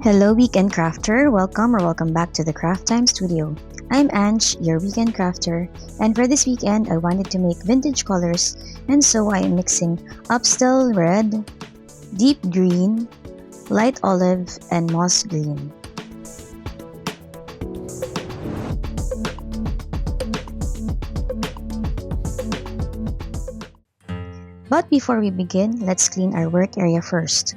Hello, weekend crafter. Welcome back to the Craft Time Studio. I'm Ange, your weekend crafter, and for this weekend, I wanted to make vintage colors, and so I am mixing upsdell red, deep green, light olive, and moss green. But before we begin, let's clean our work area first.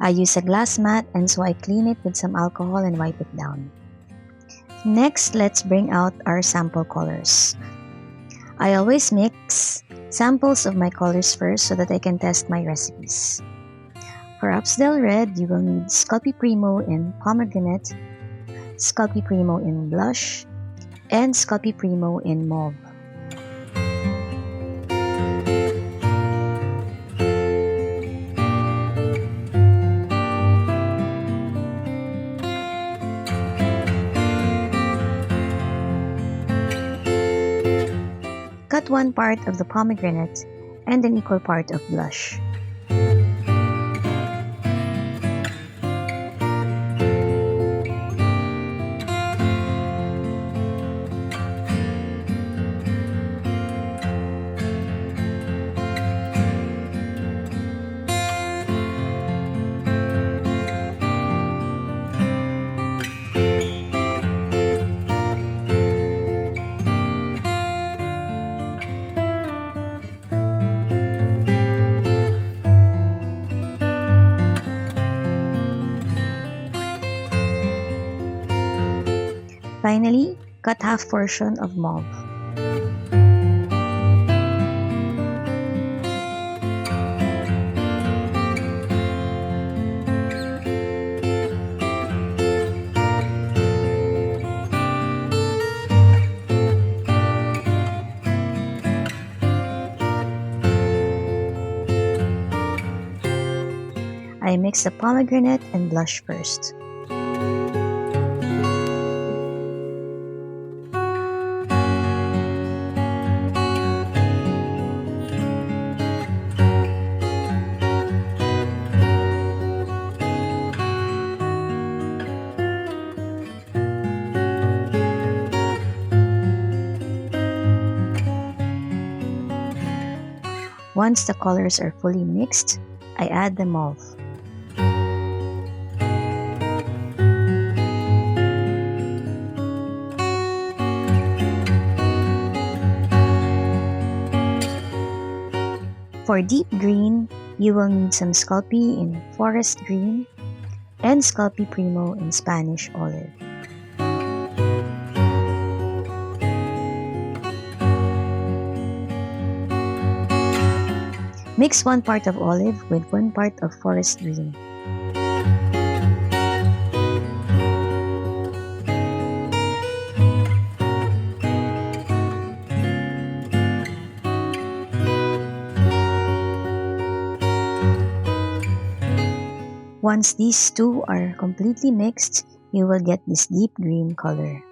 I use a glass mat and so I clean it with some alcohol and wipe it down. Next, let's bring out our sample colors. I always mix samples of my colors first so that I can test my recipes. For upsdell red, you will need Sculpey Primo in pomegranate, Sculpey Primo in blush, and Sculpey Primo in mauve. Cut one part of the pomegranate and an equal part of blush. Finally, cut half portion of mauve. I mix the pomegranate and blush first. Once the colors are fully mixed, I add the mauve. For deep green, you will need some Sculpey in forest green and Sculpey Primo in Spanish olive. Mix one part of olive with one part of forest green. Once these two are completely mixed, you will get this deep green color.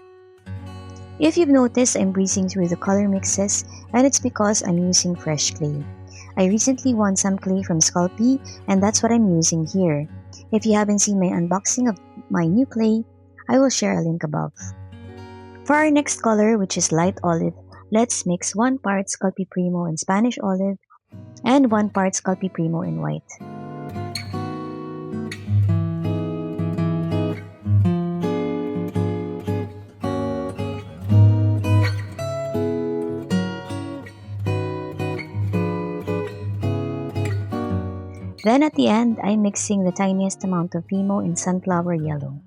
If you've noticed, I'm breezing through the color mixes, and it's because I'm using fresh clay. I recently won some clay from Sculpey, and that's what I'm using here. If you haven't seen my unboxing of my new clay, I will share a link above. For our next color, which is light olive, let's mix one part Sculpey Primo in Spanish olive and one part Sculpey Primo in white. Then at the end, I'm mixing the tiniest amount of Primo in sunflower yellow.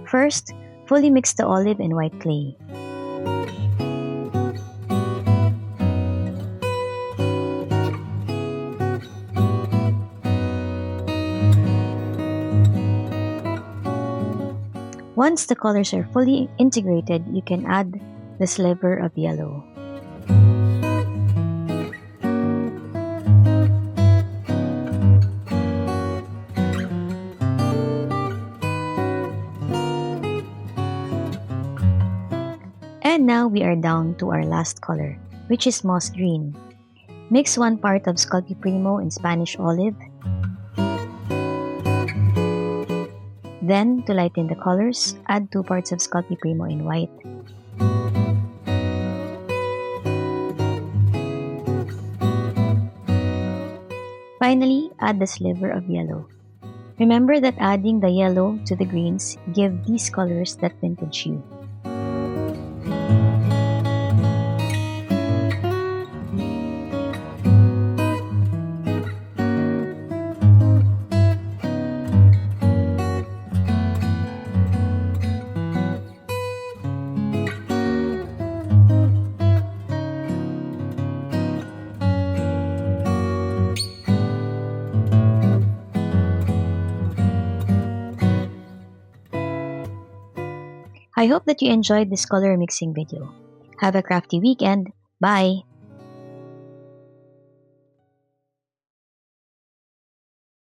First, fully mix the olive and white clay. Once the colors are fully integrated, you can add the sliver of yellow. And now we are down to our last color, which is moss green. Mix 1 part of Sculpey Primo and Spanish olive. Then, to lighten the colors, add 2 parts of Sculpey Primo in white. Finally, add the sliver of yellow. Remember that adding the yellow to the greens give these colors that vintage hue. I hope that you enjoyed this color mixing video. Have a crafty weekend. Bye!